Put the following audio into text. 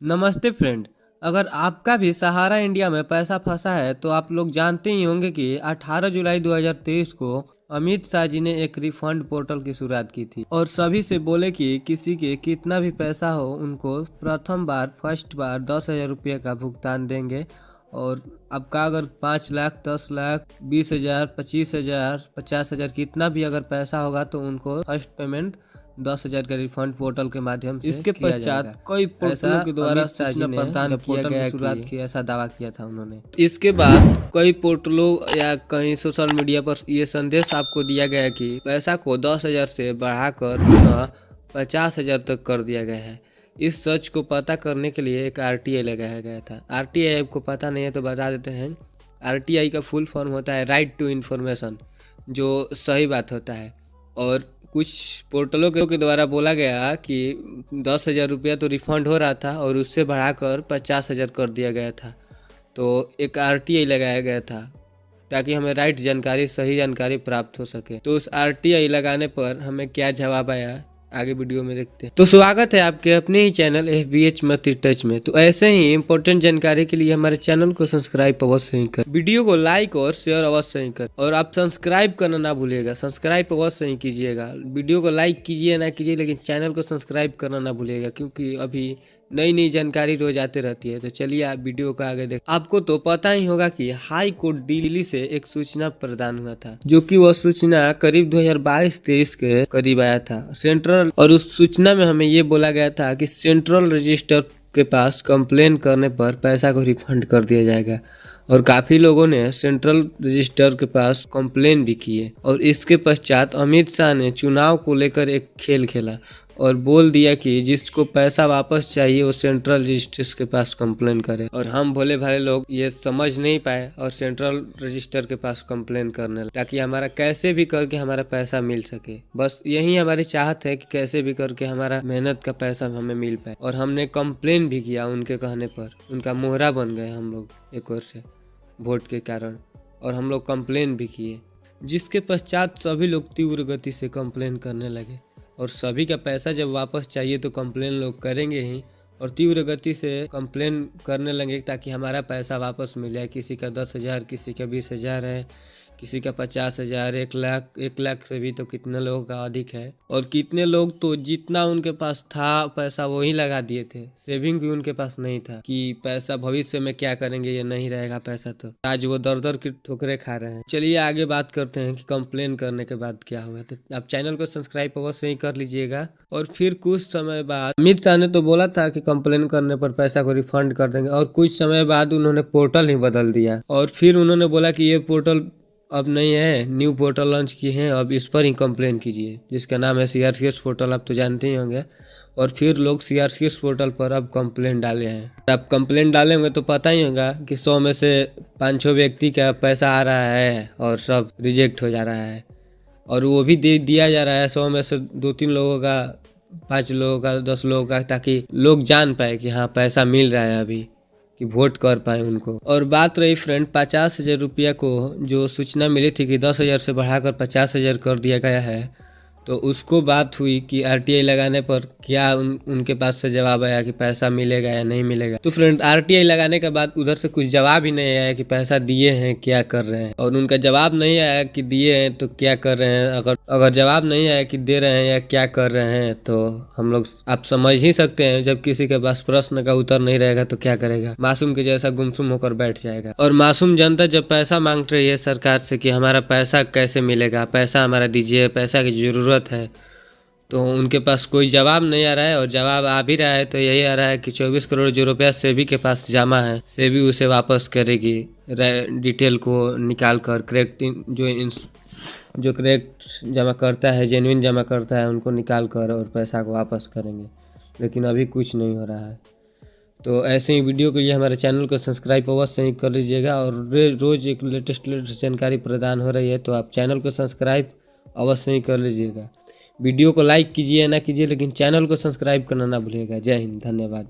नमस्ते फ्रेंड। अगर आपका भी सहारा इंडिया में पैसा फंसा है तो आप लोग जानते ही होंगे कि 18 जुलाई 2023 को अमित शाह जी ने एक रिफंड पोर्टल की शुरुआत की थी और सभी से बोले कि किसी के कितना भी पैसा हो उनको प्रथम बार फर्स्ट बार 10,000 रुपये का भुगतान देंगे। और आपका अगर 5 लाख 10 लाख 20,000 25,000 50,000 कितना भी अगर पैसा होगा तो उनको फर्स्ट पेमेंट 10,000 का रिफंड पोर्टल के माध्यम से इसके पश्चात कई पोर्टलों के द्वारा सूचना प्रदान किया गया शुरुआत की ऐसा दावा किया था उन्होंने। इसके बाद कई पोर्टलों या कहीं सोशल मीडिया पर ये संदेश आपको दिया गया कि पैसा को 10,000 से बढ़ाकर 50,000 तक कर दिया गया है। इस सच को पता करने के लिए एक RTI लगाया गया था। RTI आपको पता नहीं है तो बता देते हैं। RTI का फुल फॉर्म होता है राइट टू इन्फॉर्मेशन, जो सही बात होता है। और कुछ पोर्टलों के द्वारा बोला गया कि 10,000 रुपया तो रिफंड हो रहा था और उससे बढ़ाकर 50,000 कर दिया गया था। तो एक RTI लगाया गया था ताकि हमें राइट जानकारी सही जानकारी प्राप्त हो सके। तो उस RTI लगाने पर हमें क्या जवाब आया आगे वीडियो में देखते हैं। तो स्वागत है आपके अपने ही चैनल FBH मत टच में। तो ऐसे ही इंपॉर्टेंट जानकारी के लिए हमारे चैनल को सब्सक्राइब अवश्य ही कर, वीडियो को लाइक और शेयर अवश्य ही कर, और आप सब्सक्राइब करना ना भूलिएगा। सब्सक्राइब अवश्य ही कीजिएगा। वीडियो को लाइक कीजिए ना कीजिए लेकिन चैनल को सब्सक्राइब करना ना भूलिएगा, क्योंकि अभी नई नई जानकारी रोज आते रहती है। तो चलिए आप वीडियो को आगे देख। आपको तो पता ही होगा कि हाई कोर्ट दिल्ली से एक सूचना प्रदान हुआ था, जो कि वह सूचना करीब 2022-23 के करीब आया था सेंट्रल। और उस सूचना में हमें ये बोला गया था कि सेंट्रल रजिस्टर के पास कंप्लेन करने पर पैसा को रिफंड कर दिया जाएगा। और काफ़ी लोगों ने सेंट्रल रजिस्टर के पास कंप्लेन भी किए। और इसके पश्चात अमित शाह ने चुनाव को लेकर एक खेल खेला और बोल दिया कि जिसको पैसा वापस चाहिए वो सेंट्रल रजिस्टर के पास कंप्लेन करे। और हम भोले भाले लोग ये समझ नहीं पाए और सेंट्रल रजिस्टर के पास कंप्लेन करने लगे, ताकि हमारा कैसे भी करके हमारा पैसा मिल सके। बस यही हमारी चाहत है कि कैसे भी करके हमारा मेहनत का पैसा हमें मिल पाए। और हमने कंप्लेन भी किया उनके कहने पर, उनका मोहरा बन गए हम लोग एक ओर से वोट के कारण। और हम लोग कंप्लेन भी किए, जिसके पश्चात सभी लोग तीव्र गति से कंप्लेन करने लगे। और सभी का पैसा जब वापस चाहिए तो कंप्लेन लोग करेंगे ही, और तीव्र गति से कंप्लेन करने लगे ताकि हमारा पैसा वापस मिल जाए। किसी का 10,000, किसी का 20,000 है, किसी का 50,000, 1 लाख। 1 लाख से भी तो कितने लोगों का अधिक है। और कितने लोग तो जितना उनके पास था पैसा वही लगा दिए थे, सेविंग भी उनके पास नहीं था कि पैसा भविष्य में क्या करेंगे, ये नहीं रहेगा पैसा। तो आज वो दर दर की ठोकरें खा रहे हैं। चलिए आगे बात करते हैं कि कंप्लेन करने के बाद क्या होगा। तो आप चैनल को सब्सक्राइब अवश्य ही कर लीजिएगा। और फिर कुछ समय बाद अमित शाह ने तो बोला था कि कंप्लेन करने पर पैसा को रिफंड कर देंगे, और कुछ समय बाद उन्होंने पोर्टल ही बदल दिया। और फिर उन्होंने बोला कि ये पोर्टल अब नहीं है, न्यू पोर्टल लॉन्च किए हैं, अब इस पर ही कंप्लेन कीजिए, जिसका नाम है CRCS पोर्टल। आप तो जानते ही होंगे। और फिर लोग CRCS पोर्टल पर अब कंप्लेन डाले हैं। आप कंप्लेन डालेंगे तो पता ही होगा कि 100 में से 5-6 व्यक्ति का पैसा आ रहा है और सब रिजेक्ट हो जा रहा है। और वो भी दे दिया जा रहा है 100 में से 2-3 लोगों का, 5 लोगों का, 10 लोगों का, ताकि लोग जान पाए कि हाँ पैसा मिल रहा है अभी, कि वोट कर पाए उनको। और बात रही फ्रेंड 50,000 रुपया को, जो सूचना मिली थी कि 10,000 से बढ़ाकर 50,000 कर दिया गया है, तो उसको बात हुई कि RTI लगाने पर क्या उनके पास से जवाब आया कि पैसा मिलेगा या नहीं मिलेगा। तो फ्रेंड RTI लगाने के बाद उधर से कुछ जवाब ही नहीं आया कि पैसा दिए हैं क्या कर रहे हैं। और उनका जवाब नहीं आया कि दिए हैं तो क्या कर रहे हैं। अगर जवाब नहीं आया कि दे रहे हैं या क्या कर रहे हैं, तो हम लोग आप समझ ही सकते हैं, जब किसी के पास प्रश्न का उत्तर नहीं रहेगा तो क्या करेगा, मासूम के जैसा गुमसुम होकर बैठ जाएगा। और मासूम जनता जब पैसा मांग रही है सरकार से कि हमारा पैसा कैसे मिलेगा, पैसा हमारा दीजिए, पैसा की जरूरत है, तो उनके पास कोई जवाब नहीं आ रहा है। और जवाब आ भी रहा है तो यही आ रहा है कि 24 करोड़ जो रुपया सेबी के पास जमा है, सेबी उसे वापस करेगी डिटेल को निकाल कर। करेक्ट जो करेक्ट जमा करता है, जेन्युइन जमा करता है, उनको निकाल कर और पैसा को वापस करेंगे। लेकिन अभी कुछ नहीं हो रहा है। तो ऐसे ही वीडियो के लिए हमारे चैनल को सब्सक्राइब अवश्य ही कर लीजिएगा। और रोज़ एक लेटेस्ट जानकारी प्रदान हो रही है, तो आप चैनल को सब्सक्राइब अवश्य ही कर लीजिएगा। वीडियो को लाइक कीजिए ना कीजिए लेकिन चैनल को सब्सक्राइब करना ना भूलिएगा। जय हिंद, धन्यवाद।